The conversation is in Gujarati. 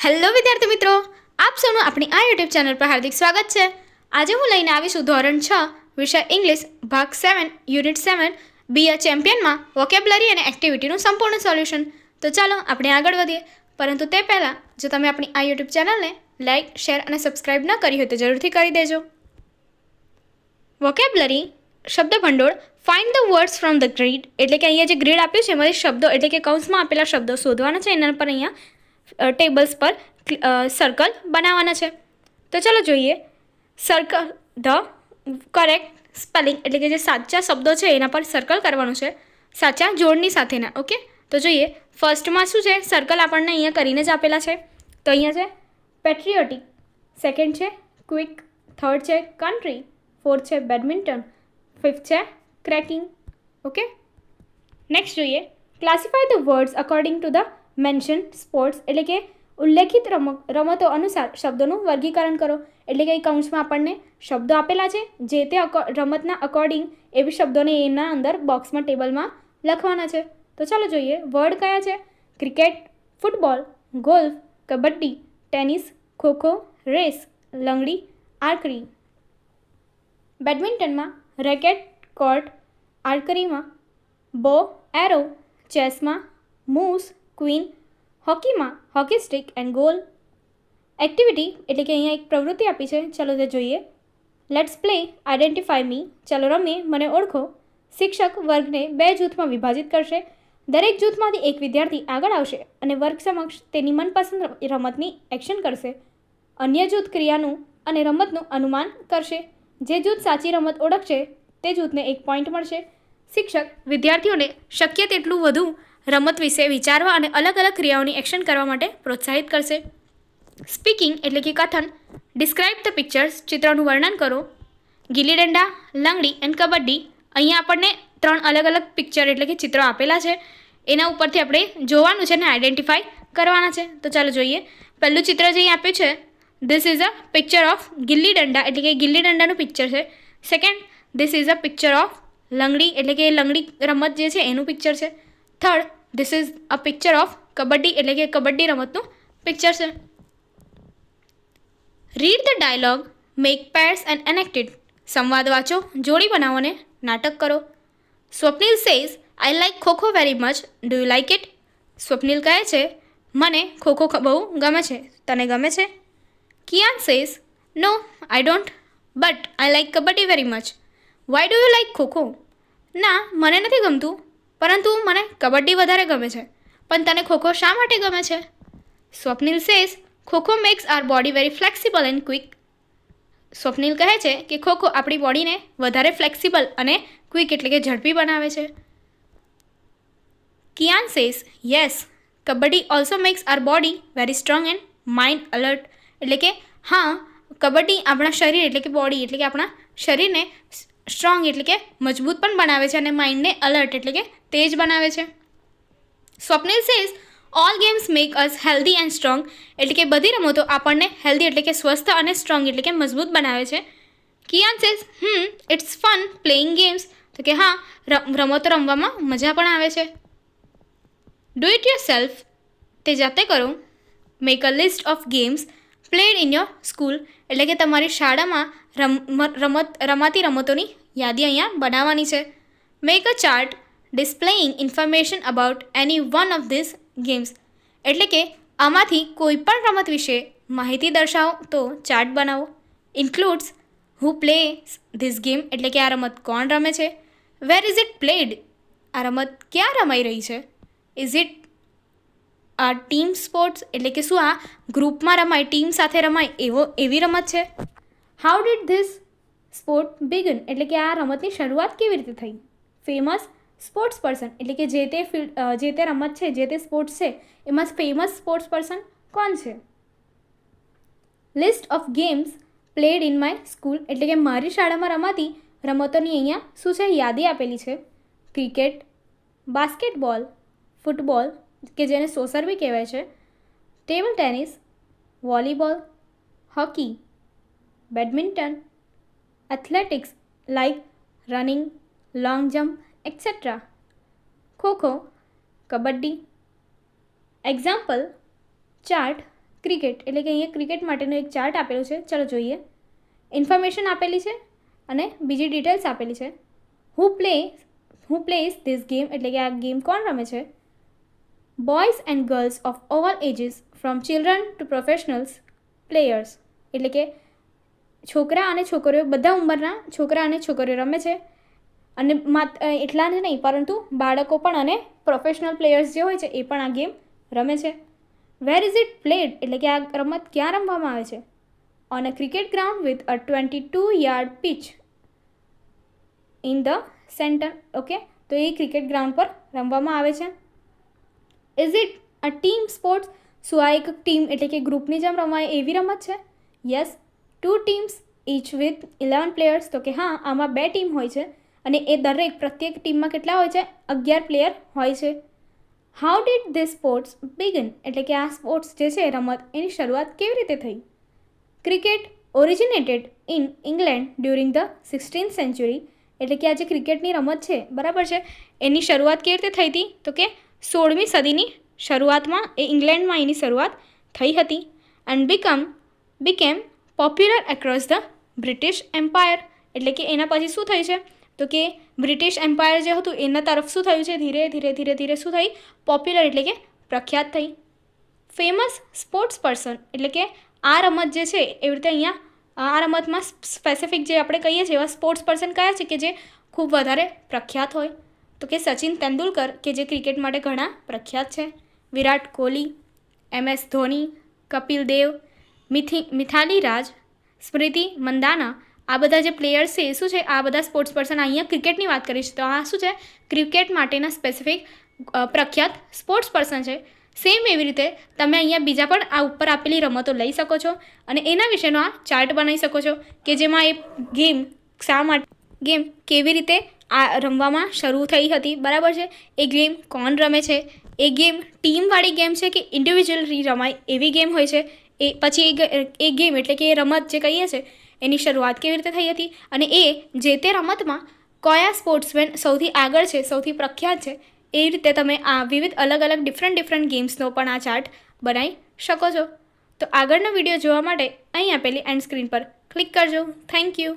હેલો વિદ્યાર્થી મિત્રો, આપ સૌનું આપણી આ યુટ્યુબ ચેનલ પર હાર્દિક સ્વાગત છે. આજે હું લઈને આવીશું ધોરણ 6 વિષય ઇંગ્લિશ ભાગ 7 યુનિટ 7 બી અ ચેમ્પિયનમાં વોકેબ્યુલરી અને એક્ટિવિટીનું સંપૂર્ણ સોલ્યુશન. તો ચાલો આપણે આગળ વધીએ. પરંતુ તે પહેલાં જો તમે આપણી આ યુટ્યુબ ચેનલને લાઇક, શેર અને સબસ્ક્રાઇબ ન કરી હોય તો જરૂરથી કરી દેજો. વોકેબ્યુલરી શબ્દ ભંડોળ. Find the words from the grid, એટલે કે અહીંયા જે ગ્રીડ આપ્યું છે એમાંથી શબ્દો એટલે કે કૌંસમાં આપેલા શબ્દો શોધવાના છે. એના પર અહીંયા ટેબલ્સ પર સર્કલ બનાવવાના છે. તો ચાલો જોઈએ. સર્કલ ધ કરેક્ટ સ્પેલિંગ, એટલે કે જે સાચા શબ્દો છે એના પર સર્કલ કરવાનું છે, સાચા જોડની સાથેના. ઓકે, તો જોઈએ. ફર્સ્ટમાં શું છે? સર્કલ આપણને અહીંયા કરીને જ આપેલા છે. તો અહીંયા છે પેટ્રિયોટિક, સેકન્ડ છે ક્વિક, થર્ડ છે કન્ટ્રી, ફોર્થ છે બેડમિન્ટન, ફિફ્થ છે ક્રેકિંગ. ઓકે, નેક્સ્ટ જોઈએ. Classify the words according to the mention sports, એટલે કે ઉલ્લેખિત રમતો અનુસાર શબ્દોનું વર્ગીકરણ કરો. એટલે કે કૌંસમાં આપણને શબ્દો આપેલા છે, જે તે રમતના અકોર્ડિંગ એવી શબ્દોને એના અંદર બોક્સમાં ટેબલમાં લખવાના છે. તો ચાલો જોઈએ. વર્ડ કયા છે? Cricket, football, golf, kabaddi, tennis, kho kho, race, langdi, archery. બેડમિન્ટનમાં રેકેટ, કોર્ટ, આર્કરીમાં બો, એરો, ચેસમાં મૂસ, ક્વીન, હોકીમાં hockey stick and goal. Activity એટલે કે અહીંયા એક પ્રવૃત્તિ આપી છે, ચાલો તે જોઈએ. લેટ્સ પ્લે આઈડેન્ટિફાય મી, ચાલો રમીએ મને ઓળખો. શિક્ષક વર્ગને 2 જૂથમાં વિભાજિત કરશે. દરેક જૂથમાંથી એક વિદ્યાર્થી આગળ આવશે અને વર્ગ સમક્ષ તેની મનપસંદ રમતની એક્શન કરશે. અન્ય જૂથ ક્રિયાનું અને રમતનું અનુમાન કરશે. જે જૂથ સાચી રમત ઓળખશે તે જૂથને 1 પોઈન્ટ મળશે. શિક્ષક વિદ્યાર્થીઓને શક્ય તેટલું વધુ રમત વિશે વિચારવા અને અલગ અલગ ક્રિયાઓની એક્શન કરવા માટે પ્રોત્સાહિત કરશે. સ્પીકિંગ એટલે કે કથન. ડિસ્ક્રાઇબ ધ પિક્ચર્સ, ચિત્રનું વર્ણન કરો. ગિલ્લી દંડા, લંગડી એન્ડ કબડ્ડી. અહીંયા આપણને 3 અલગ અલગ પિક્ચર એટલે કે ચિત્રો આપેલા છે. એના ઉપરથી આપણે જોવાનું છે અને આઈડેન્ટિફાઈ કરવાના છે. તો ચાલો જોઈએ. પહેલું ચિત્ર જે અહીં આપ્યું છે, this is a picture of gilli danda, એટલે કે ગિલ્લી દંડાનું પિક્ચર છે. Second, this is a picture of langdi, એટલે કે લંગડી રમત જે છે એનું પિક્ચર છે. Third, this is a picture of kabaddi, એટલે કે કબડ્ડી રમતનું પિક્ચર છે. Read the dialogue, make pairs and enact. સંવાદ વાંચો, જોડી બનાવો અને નાટક કરો. Swapnil says I like kho kho very much, do you like it? Swapnil કહે છે મને ખોખો બહુ ગમે છે, તને ગમે છે? Kiyan says no I don't, but I like kabaddi very much. Why do you like kho kho? ના, મને નથી ગમતું, પરંતુ મને કબડ્ડી વધારે ગમે છે. પણ તને ખોખો શા માટે ગમે છે? Swapnil says kho kho makes our body very flexible and quick. Swapnil કહે છે કે ખોખો આપણી બોડીને વધારે ફ્લેક્સિબલ અને ક્વિક એટલે કે ઝડપી બનાવે છે. Kiyan says yes, kabaddi also makes our body very strong and mind alert. એટલે કે હા, કબડ્ડી આપણા શરીર એટલે કે બોડી એટલે કે આપણા શરીરને સ્ટ્રોંગ એટલે કે મજબૂત પણ બનાવે છે અને માઇન્ડને અલર્ટ એટલે કે તેજ બનાવે છે. Swapnil says all games make us healthy and strong. એટલે કે બધી રમતો આપણને હેલ્ધી એટલે કે સ્વસ્થ અને સ્ટ્રોંગ એટલે કે મજબૂત બનાવે છે. Kiyan says it's fun playing games. તો કે હા, રમતો રમવામાં મજા પણ આવે છે. ડુ ઇટ યોર સેલ્ફ, તે જાતે કરો. Make a list of games played in your school. એટલે કે તમારી શાળામાં રમાતી રમતોની યાદી અહીંયા બનાવવાની છે. Make a chart displaying information about any one of these games. એટલે કે આમાંથી કોઈ પણ રમત વિશે માહિતી દર્શાવતો ચાર્ટ બનાવો. Includes who plays this game. એટલે કે આ રમત કોણ રમે છે. વેર ઇઝ ઇટ પ્લેડ, આ રમત ક્યાં રમાઈ રહી છે. ઇઝ ઇટ આ ટીમ સ્પોર્ટ્સ, એટલે કે શું આ ગ્રુપમાં રમાય, ટીમ સાથે રમાય એવી રમત છે. How did this sport began, એટલે કે આ રમતની શરૂઆત કેવી રીતે થઈ. ફેમસ સ્પોર્ટ્સ પર્સન, એટલે કે જે તે રમત છે, જે તે સ્પોર્ટ્સ છે એમાં ફેમસ સ્પોર્ટ્સ પર્સન કોણ છે. List of games played in my school, એટલે કે મારી શાળામાં રમાતી રમતોની અહીંયા શું છે યાદી આપેલી છે. ક્રિકેટ, બાસ્કેટબોલ, ફૂટબોલ કે જેને સોસર બી કહેવાય છે, table tennis, volleyball, hockey, badminton, athletics like running, long jump et cetera, kho kho, kabaddi. Example chart cricket એટલે કે અહીંયા ક્રિકેટ માટેનો એક ચાર્ટ આપેલો છે. ચલો જોઈએ. ઇન્ફોર્મેશન આપેલી છે અને બીજી ડિટેલ્સ આપેલી છે. હુ પ્લેઝ ધીસ ગેમ એટલે કે આ ગેમ કોણ રમે છે? Boys and girls of all ages from children to professionals players એટલે કે છોકરા અને છોકરીઓ બધા ઉંમરના છોકરા અને છોકરીઓ રમે છે. અને એટલા જ નહીં પરંતુ બાળકો પણ અને પ્રોફેશનલ પ્લેયર્સ જે હોય છે એ પણ આ ગેમ રમે છે. વેર ઇઝ ઇટ પ્લેડ એટલે કે આ રમત ક્યાં રમવામાં આવે છે? On a cricket ground with a 22 yard pitch in the centre. Okay, તો એ ક્રિકેટ ગ્રાઉન્ડ પર રમવામાં આવે છે. Is it a team sports? શું આ એક ટીમ એટલે કે ગ્રુપની જેમ રમાય એવી રમત છે? Yes. 2 teams each with 11 players. તો કે હા, આમાં 2 ટીમ હોય છે અને એ પ્રત્યેક ટીમમાં કેટલા હોય છે? 11 પ્લેયર હોય છે. How did this sports began એટલે કે આ સ્પોર્ટ્સ જે છે રમત એની શરૂઆત કેવી રીતે થઈ? Cricket originated in England during the 16th century એટલે કે આ જે ક્રિકેટની રમત છે બરાબર છે એની શરૂઆત કેવી રીતે થઈ હતી? તો કે 16મી સદીની શરૂઆતમાં એ ઇંગ્લેન્ડમાં એની શરૂઆત થઈ હતી. And became popular across the British Empire એટલે કે એના પછી શું થયું છે? તો કે બ્રિટિશ એમ્પાયર જે હતું એના તરફ શું થયું છે? ધીરે ધીરે શું થઈ? પોપ્યુલર એટલે કે પ્રખ્યાત થઈ. ફેમસ સ્પોર્ટ્સ પર્સન એટલે કે આ રમત જે છે એવી રીતે અહીંયા આ રમતમાં સ્પેસિફિક જે આપણે કહીએ છીએ એવા સ્પોર્ટ્સ પર્સન કયા છે કે જે ખૂબ વધારે પ્રખ્યાત હોય? તો કે સચિન તેંડુલકર કે જે ક્રિકેટ માટે ઘણા પ્રખ્યાત છે. વિરાટ કોહલી, MS ધોની, કપિલ દેવ, મિથાલી રાજ, સ્મૃતિ મંદાના, આ બધા જે પ્લેયર્સ છે એ શું છે? આ બધા સ્પોર્ટ્સ પર્સન અહીંયા ક્રિકેટની વાત કરીશ તો આ શું છે? ક્રિકેટ માટેના સ્પેસિફિક પ્રખ્યાત સ્પોર્ટ્સ પર્સન છે. સેમ એવી રીતે તમે અહીંયા બીજા પણ આ ઉપર આપેલી રમતો લઈ શકો છો અને એના વિશેનો આ ચાર્ટ બનાવી શકો છો કે જેમાં એ ગેમ કેવી રીતે આ રમવામાં શરૂ થઈ હતી બરાબર છે? એ ગેમ કોણ રમે છે? એ ગેમ ટીમવાળી ગેમ છે કે ઇન્ડિવિજ્યુઅલી રમાય એવી ગેમ હોય છે? એ પછી એ ગેમ એટલે કે એ રમત જે કહીએ છીએ એની શરૂઆત કેવી રીતે થઈ હતી અને એ જે તે રમતમાં કયા સ્પોર્ટ્સમેન સૌથી આગળ છે, સૌથી પ્રખ્યાત છે? એ રીતે તમે આ વિવિધ અલગ ડિફરન્ટ ગેમ્સનો પણ આ ચાર્ટ બનાવી શકો છો. તો આગળનો વિડીયો જોવા માટે અહીં આપેલી એન્ડ સ્ક્રીન પર ક્લિક કરજો. Thank you.